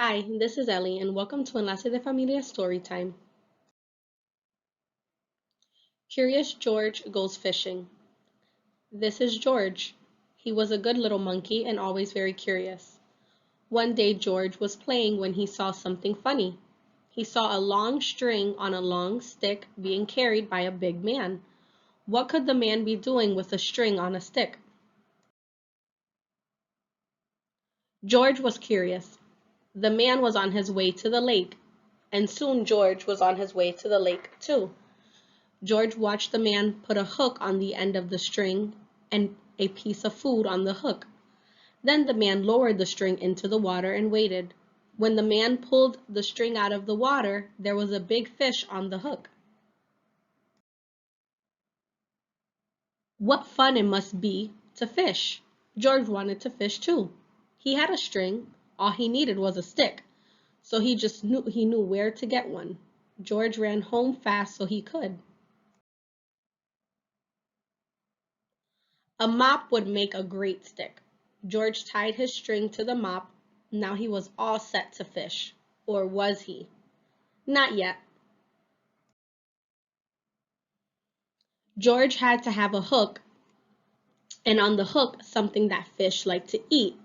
Hi, this is Ellie, and welcome to Enlace de Familias Storytime. Curious George goes fishing. This is George. He was a good little monkey and always very curious. One day, George was playing when he saw something funny. He saw a long string on a long stick being carried by a big man. What could the man be doing with a string on a stick? George was curious. The man was on his way to the lake, and soon George was on his way to the lake too. George watched the man put a hook on the end of the string and a piece of food on the hook. Then the man lowered the string into the water and waited. When the man pulled the string out of the water, there was a big fish on the hook. What fun it must be to fish! George wanted to fish too. He had a string. All he needed was a stick. So he knew where to get one. George ran home fast so he could. A mop would make a great stick. George tied his string to the mop. Now he was all set to fish. Or was he? Not yet. George had to have a hook, and on the hook, something that fish like to eat.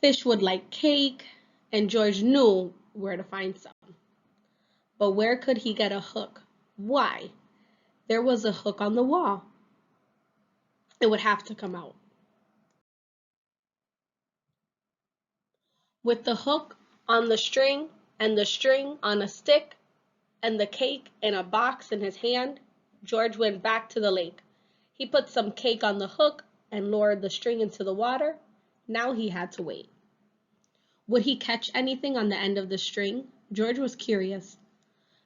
Fish would like cake, and George knew where to find some. But where could he get a hook? Why? There was a hook on the wall. It would have to come out. With the hook on the string and the string on a stick and the cake in a box in his hand, George went back to the lake. He put some cake on the hook and lowered the string into the water. Now he had to wait. Would he catch anything on the end of the string? George was curious.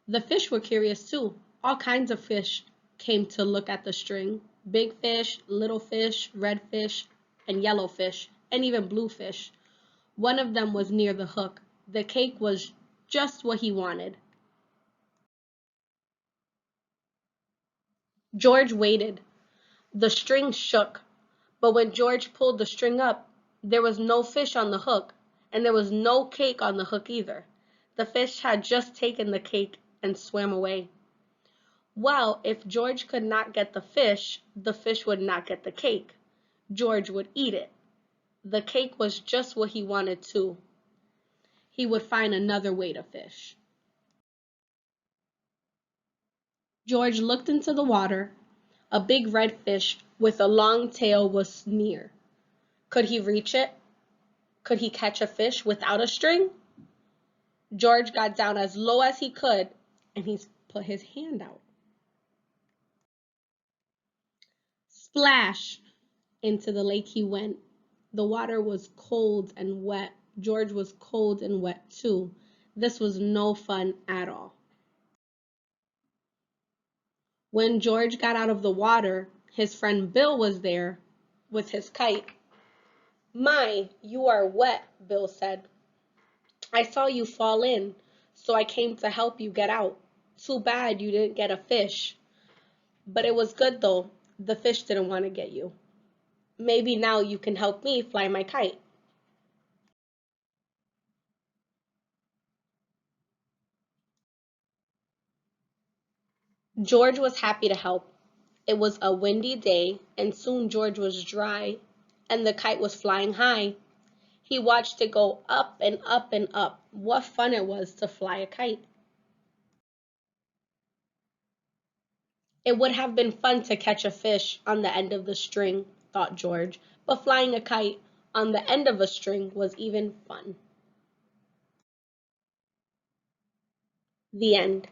The fish were curious too. All kinds of fish came to look at the string. Big fish, little fish, red fish, and yellow fish, and even blue fish. One of them was near the hook. The cake was just what he wanted. George waited. The string shook, but when George pulled the string up, there was no fish on the hook, and there was no cake on the hook either. The fish had just taken the cake and swam away. Well, if George could not get the fish would not get the cake. George would eat it. The cake was just what he wanted too. He would find another way to fish. George looked into the water. A big red fish with a long tail was near. Could he reach it? Could he catch a fish without a string? George got down as low as he could, and he put his hand out. Splash! Into the lake he went. The water was cold and wet. George was cold and wet too. This was no fun at all. When George got out of the water, his friend Bill was there with his kite. My, you are wet, Bill said. I saw you fall in, so I came to help you get out. Too bad you didn't get a fish. But it was good though. The fish didn't want to get you. Maybe now you can help me fly my kite. George was happy to help. It was a windy day, and soon George was dry, and the kite was flying high. He watched it go up and up and up. What fun it was to fly a kite. It would have been fun to catch a fish on the end of the string, thought George, but flying a kite on the end of a string was even fun. The end.